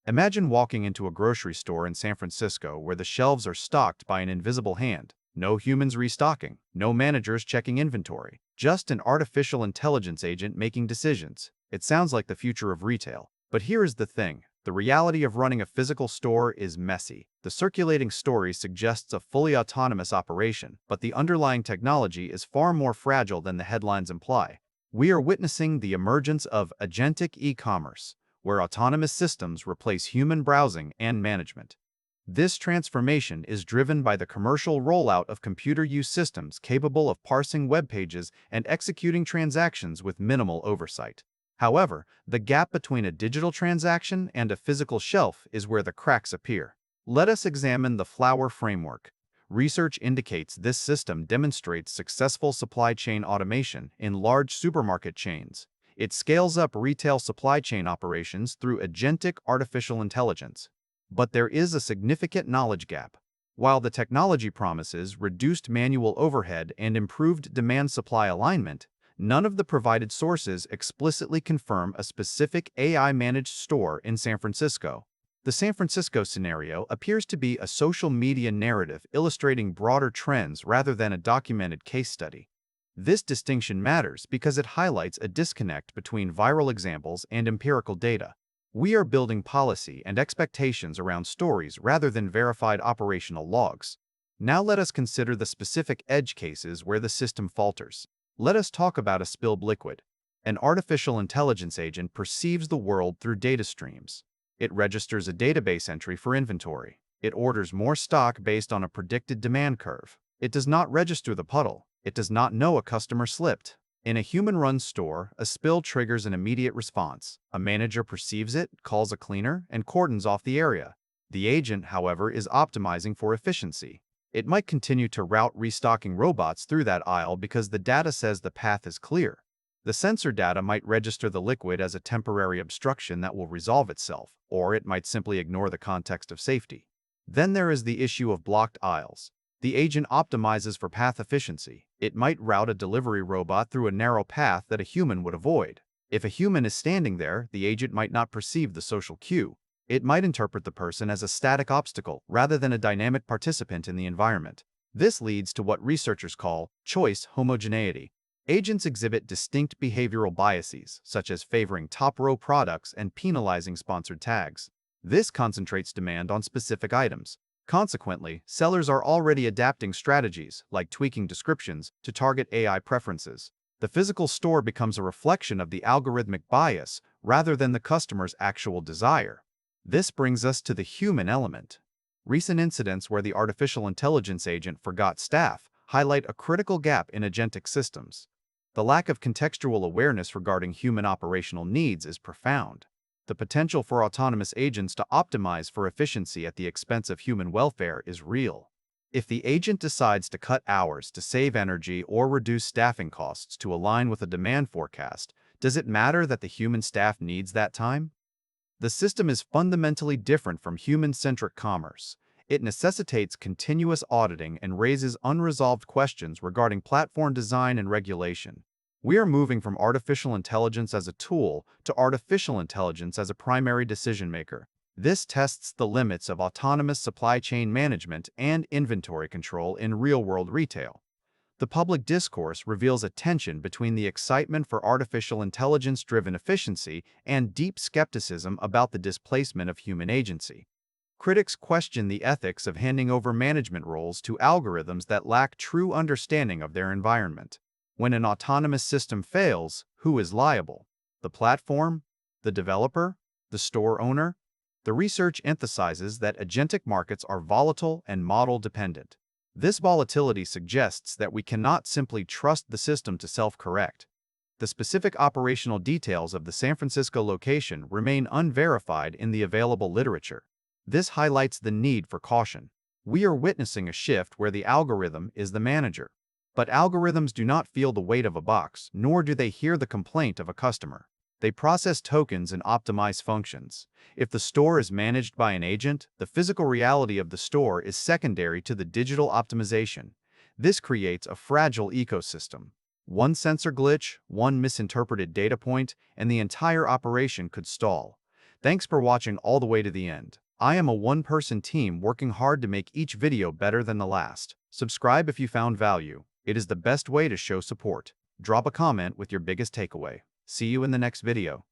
Imagine walking into a grocery store in San Francisco where the shelves are stocked by an invisible hand. No humans restocking, no managers checking inventory, just an artificial intelligence agent making decisions. It sounds like the future of retail. But here is the thing. The reality of running a physical store is messy. The circulating story suggests a fully autonomous operation, but the underlying technology is far more fragile than the headlines imply. We are witnessing the emergence of agentic e-commerce, where autonomous systems replace human browsing and management. This transformation is driven by the commercial rollout of computer-use systems capable of parsing web pages and executing transactions with minimal oversight. However, the gap between a digital transaction and a physical shelf is where the cracks appear. Let us examine the Flowr framework. Research indicates this system demonstrates successful supply chain automation in large supermarket chains. It scales up retail supply chain operations through agentic artificial intelligence. But there is a significant knowledge gap. While the technology promises reduced manual overhead and improved demand-supply alignment, none of the provided sources explicitly confirm a specific AI-managed store in San Francisco. The San Francisco scenario appears to be a social media narrative illustrating broader trends rather than a documented case study. This distinction matters because it highlights a disconnect between viral examples and empirical data. We are building policy and expectations around stories rather than verified operational logs. Now let us consider the specific edge cases where the system falters. Let us talk about a spilled liquid. An artificial intelligence agent perceives the world through data streams. It registers a database entry for inventory. It orders more stock based on a predicted demand curve. It does not register the puddle. It does not know a customer slipped. In a human-run store, a spill triggers an immediate response. A manager perceives it, calls a cleaner, and cordons off the area. The agent, however, is optimizing for efficiency. It might continue to route restocking robots through that aisle because the data says the path is clear. The sensor data might register the liquid as a temporary obstruction that will resolve itself, or it might simply ignore the context of safety. Then there is the issue of blocked aisles. The agent optimizes for path efficiency. It might route a delivery robot through a narrow path that a human would avoid. If a human is standing there, the agent might not perceive the social cue. It might interpret the person as a static obstacle rather than a dynamic participant in the environment. This leads to what researchers call choice homogeneity. Agents exhibit distinct behavioral biases, such as favoring top-row products and penalizing sponsored tags. This concentrates demand on specific items. Consequently, sellers are already adapting strategies, like tweaking descriptions, to target AI preferences. The physical store becomes a reflection of the algorithmic bias rather than the customer's actual desire. This brings us to the human element. Recent incidents where the artificial intelligence agent forgot staff highlight a critical gap in agentic systems. The lack of contextual awareness regarding human operational needs is profound. The potential for autonomous agents to optimize for efficiency at the expense of human welfare is real. If the agent decides to cut hours to save energy or reduce staffing costs to align with a demand forecast, does it matter that the human staff needs that time? The system is fundamentally different from human-centric commerce. It necessitates continuous auditing and raises unresolved questions regarding platform design and regulation. We are moving from artificial intelligence as a tool to artificial intelligence as a primary decision-maker. This tests the limits of autonomous supply chain management and inventory control in real-world retail. The public discourse reveals a tension between the excitement for artificial intelligence-driven efficiency and deep skepticism about the displacement of human agency. Critics question the ethics of handing over management roles to algorithms that lack true understanding of their environment. When an autonomous system fails, who is liable? The platform? The developer? The store owner? The research emphasizes that agentic markets are volatile and model-dependent. This volatility suggests that we cannot simply trust the system to self-correct. The specific operational details of the San Francisco location remain unverified in the available literature. This highlights the need for caution. We are witnessing a shift where the algorithm is the manager. But algorithms do not feel the weight of a box, nor do they hear the complaint of a customer. They process tokens and optimize functions. If the store is managed by an agent, the physical reality of the store is secondary to the digital optimization. This creates a fragile ecosystem. One sensor glitch, one misinterpreted data point, and the entire operation could stall. Thanks for watching all the way to the end. I am a one-person team working hard to make each video better than the last. Subscribe if you found value. It is the best way to show support. Drop a comment with your biggest takeaway. See you in the next video.